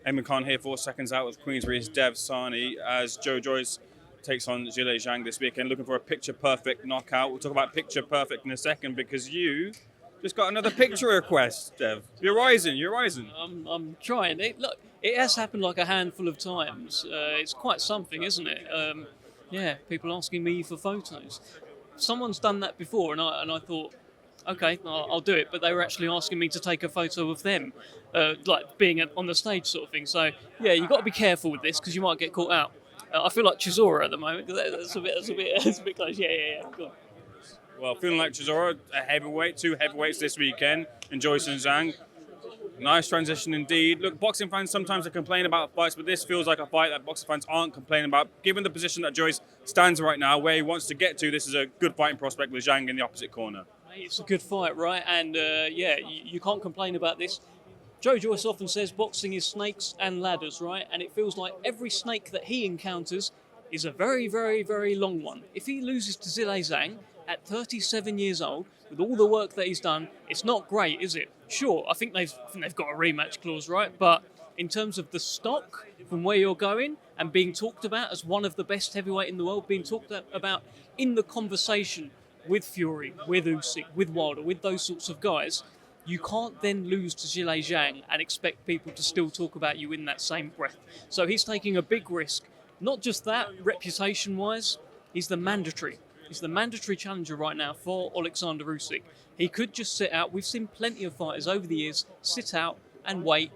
Ayman Khan here for Seconds Out with Queensbury's Dev Sahni as Joe Joyce takes on Zhilei Zhang this weekend, looking for a picture-perfect knockout. We'll talk about picture-perfect in a second because you just got another picture request, Dev. You're rising. I'm trying. Look, it has happened like a handful of times. It's quite something, isn't it? Yeah, people asking me for photos. Someone's done that before, and I thought, okay, I'll do it. But they were actually asking me to take a photo of them, like being on the stage sort of thing. So yeah, you've got to be careful with this because you might get caught out. I feel like Chisora at the moment. That's a bit close. Yeah. Go on. Well, feeling like Chisora, a heavyweight, two heavyweights this weekend, and Joyce and Zhang. Nice transition indeed. Look, boxing fans sometimes they complain about fights, but this feels like a fight that boxing fans aren't complaining about. Given the position that Joyce stands right now, where he wants to get to, this is a good fighting prospect with Zhang in the opposite corner. It's a good fight, right? And yeah, you can't complain about this. Joe Joyce often says boxing is snakes and ladders, right? And it feels like every snake that he encounters is a very, very, very long one. If he loses to Zhilei Zhang at 37 years old, with all the work that he's done, it's not great, is it? Sure, I think they've got a rematch clause, right? But in terms of the stock, from where you're going, and being talked about as one of the best heavyweight in the world, being talked about in the conversation with Fury, with Usyk, with Wilder, with those sorts of guys, you can't then lose to Zhilei Zhang and expect people to still talk about you in that same breath. So he's taking a big risk. Not just that, reputation-wise, he's the mandatory challenger right now for Oleksandr Usyk. He could just sit out. We've seen plenty of fighters over the years sit out and wait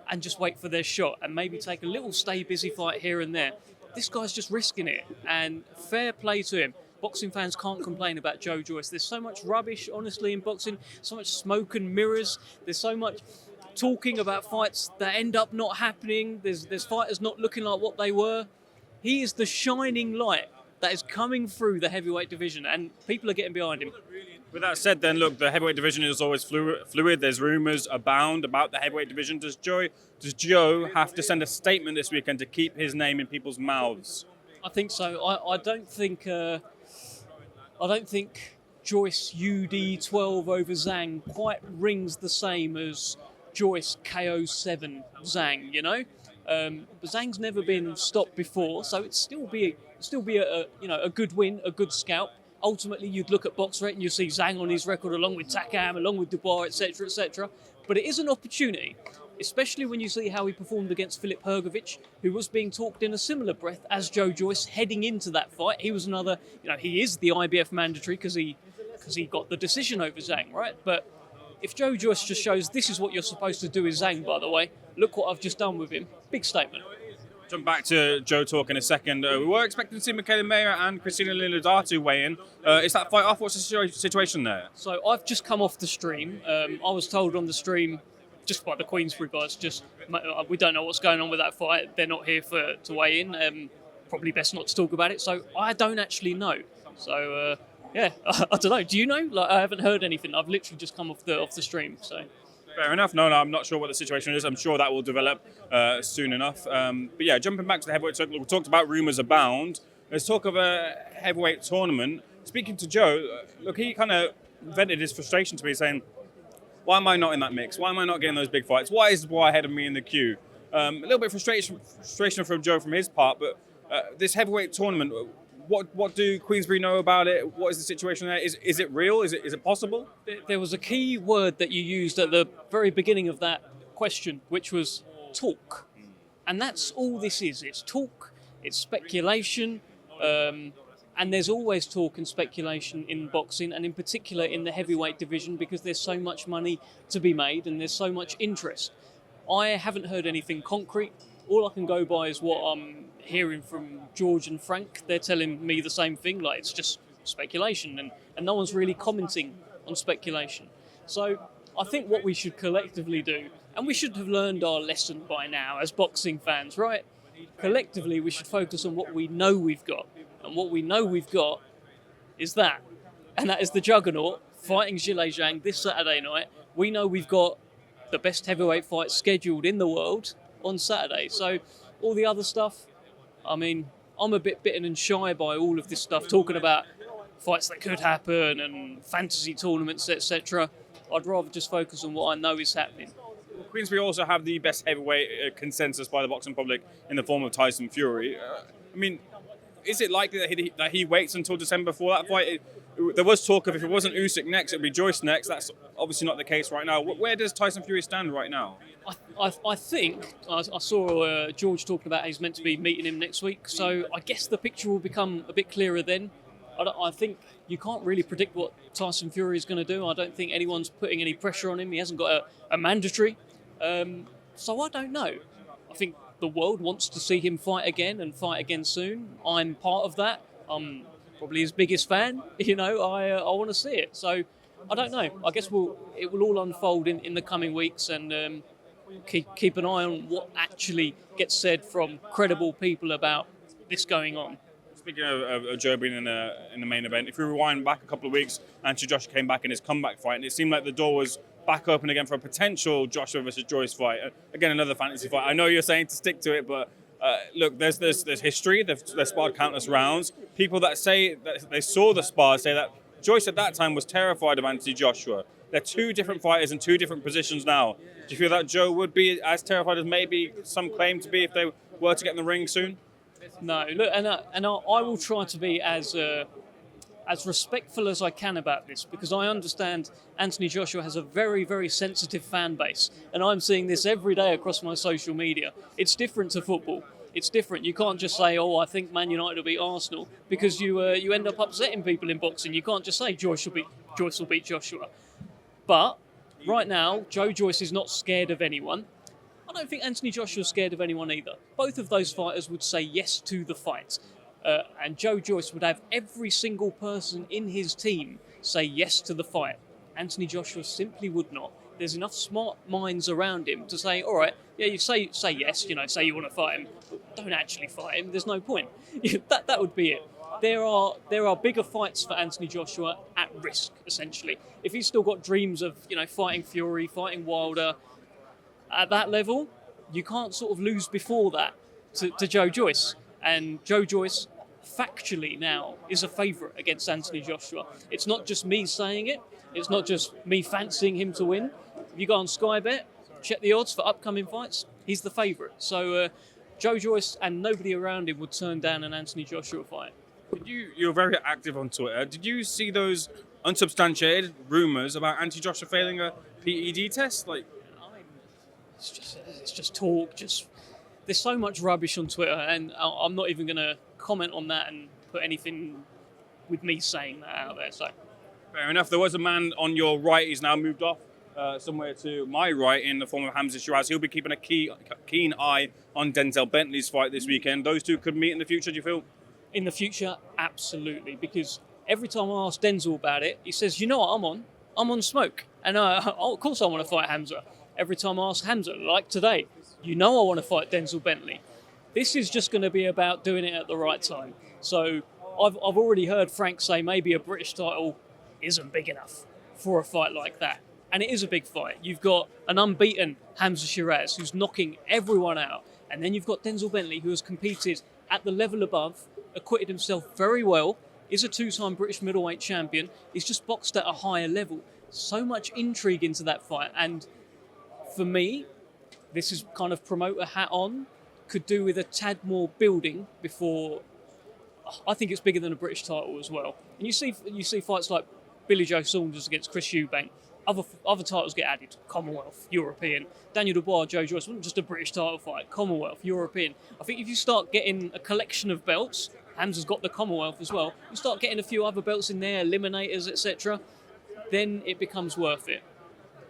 and just wait for their shot and maybe take a little stay busy fight here and there. This guy's just risking it, and fair play to him. Boxing fans can't complain about Joe Joyce. There's so much rubbish, honestly, in boxing, so much smoke and mirrors. There's so much talking about fights that end up not happening. There's fighters not looking like what they were. He is the shining light that is coming through the heavyweight division, and people are getting behind him. With that said, then, look, the heavyweight division is always fluid. There's rumours abound about the heavyweight division. Does Joe have to send a statement this weekend to keep his name in people's mouths? I think so. I don't think Joyce UD12 over Zhang quite rings the same as Joyce KO7 Zhang. You know, but Zhang's never been stopped before, so it'd still be a good win, a good scalp. Ultimately, you'd look at box rate and you see Zhang on his record along with Takam, along with Dubois, etc., etc. But it is an opportunity, especially when you see how he performed against Filip Hrgović, who was being talked in a similar breath as Joe Joyce heading into that fight. He was another, he is the IBF mandatory because he got the decision over Zhang, right? But if Joe Joyce just shows this is what you're supposed to do with Zhang, by the way, look what I've just done with him. Big statement. Jump back to Joe talk in a second. We were expecting to see Michaela Mayer and Christina Linardatou weigh in. Is that fight off? What's the situation there? So I've just come off the stream. I was told on the stream, just by the Queensbury guys, we don't know what's going on with that fight. They're not here to weigh in. Probably best not to talk about it. So I don't actually know. So yeah, I don't know. Do you know? Like, I haven't heard anything. I've literally just come off the stream. So. Fair enough. No, I'm not sure what the situation is. I'm sure that will develop soon enough. But yeah, jumping back to the heavyweight circle, we talked about rumours abound. Let's talk of a heavyweight tournament. Speaking to Joe, look, he kind of vented his frustration to me, saying, why am I not in that mix? Why am I not getting those big fights? Why is Dubois ahead of me in the queue? A little bit of frustration from Joe from his part, but this heavyweight tournament, what do Queensbury know about it? What is the situation there? Is it real? Is it possible? There was a key word that you used at the very beginning of that question, which was talk. And that's all this is. It's talk, it's speculation, and there's always talk and speculation in boxing, and in particular in the heavyweight division, because there's so much money to be made and there's so much interest. I haven't heard anything concrete. All I can go by is what I'm hearing from George and Frank. They're telling me the same thing, like it's just speculation, and no one's really commenting on speculation. So I think what we should collectively do, and we should have learned our lesson by now as boxing fans, right? Collectively, we should focus on what we know we've got. And what we know we've got is that. And that is the juggernaut fighting Zhilei Zhang this Saturday night. We know we've got the best heavyweight fight scheduled in the world on Saturday. So all the other stuff, I mean, I'm a bit bitten and shy by all of this stuff, talking about fights that could happen and fantasy tournaments, etc. I'd rather just focus on what I know is happening. Queensberry also have the best heavyweight consensus by the boxing public in the form of Tyson Fury. I mean, is it likely that he waits until December for that fight? There was talk of if it wasn't Usyk next, it would be Joyce next. That's obviously not the case right now. Where does Tyson Fury stand right now? I think I saw George talking about he's meant to be meeting him next week, so I guess the picture will become a bit clearer then. I think you can't really predict what Tyson Fury is going to do. I don't think anyone's putting any pressure on him. He hasn't got a mandatory. So I don't know. I think the world wants to see him fight again and fight again soon. I'm part of that. I'm probably his biggest fan. I want to see it. So I don't know. I guess it will all unfold in the coming weeks, and keep an eye on what actually gets said from credible people about this going on. Speaking of Joe being in the main event, if we rewind back a couple of weeks, Auntie Joshua came back in his comeback fight, and it seemed like the door was back open again for a potential Joshua versus Joyce fight. Again, another fantasy fight. I know you're saying to stick to it, but look, there's history. They've sparred countless rounds. People that say that they saw the spar say that Joyce at that time was terrified of Auntie Joshua. They're two different fighters in two different positions now. Do you feel that Joe would be as terrified as maybe some claim to be if they were to get in the ring soon? No, look, and I will try to be as respectful as I can about this, because I understand Anthony Joshua has a very, very sensitive fan base, and I'm seeing this every day across my social media. It's different to football. It's different. You can't just say, "Oh, I think Man United will beat Arsenal," because you end up upsetting people in boxing. You can't just say Joyce will beat Joshua. But right now, Joe Joyce is not scared of anyone. I don't think Anthony Joshua's scared of anyone either. Both of those fighters would say yes to the fight. And Joe Joyce would have every single person in his team say yes to the fight. Anthony Joshua simply would not. There's enough smart minds around him to say, all right, yeah, you say yes, say you want to fight him, but don't actually fight him. There's no point. That would be it. There are bigger fights for Anthony Joshua at risk, essentially. If he's still got dreams of, fighting Fury, fighting Wilder, at that level, you can't sort of lose before that to Joe Joyce. And Joe Joyce, factually now, is a favourite against Anthony Joshua. It's not just me saying it. It's not just me fancying him to win. If you go on Sky Bet, check the odds for upcoming fights, he's the favourite. So Joe Joyce and nobody around him would turn down an Anthony Joshua fight. You're very active on Twitter. Did you see those unsubstantiated rumours about Auntie Joshua failing a PED test? It's just talk. There's so much rubbish on Twitter, and I'm not even going to comment on that and put anything with me saying that out there. So fair enough. There was a man on your right. He's now moved off somewhere to my right in the form of Hamza Shiraz. He'll be keeping a keen eye on Denzel Bentley's fight this weekend. Those two could meet in the future. Do you feel? In the future, absolutely. Because every time I ask Denzel about it, he says, "You know what? I'm on smoke, and of course I want to fight Hamza." Every time I ask Hamza, like today, I want to fight Denzel Bentley. This is just going to be about doing it at the right time. So I've already heard Frank say maybe a British title isn't big enough for a fight like that. And it is a big fight. You've got an unbeaten Hamza Shiraz who's knocking everyone out. And then you've got Denzel Bentley, who has competed at the level above, acquitted himself very well, is a two-time British middleweight champion. He's just boxed at a higher level. So much intrigue into that fight. And for me, this is kind of promoter hat on, could do with a tad more building before. I think it's bigger than a British title as well. And you see fights like Billy Joe Saunders against Chris Eubank. Other titles get added: Commonwealth, European. Daniel Dubois, Joe Joyce wasn't just a British title fight. Commonwealth, European. I think if you start getting a collection of belts, Hamza's got the Commonwealth as well. You start getting a few other belts in there, eliminators, etc. Then it becomes worth it.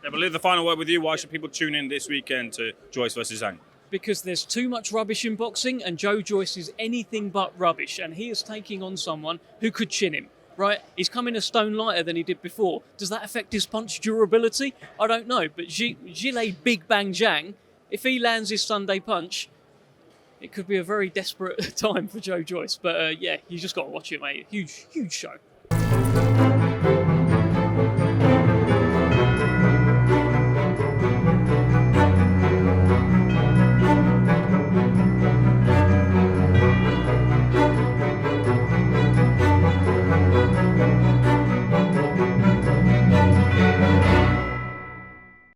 Yeah, but leave the final word with you. Why should people tune in this weekend to Joyce versus Zhang? Because there's too much rubbish in boxing, and Joe Joyce is anything but rubbish, and he is taking on someone who could chin him, right? He's coming a stone lighter than he did before. Does that affect his punch durability? I don't know, but Zhilei Big Bang Zhang, if he lands his Sunday punch, it could be a very desperate time for Joe Joyce. But yeah, you just got to watch it, mate. Huge show.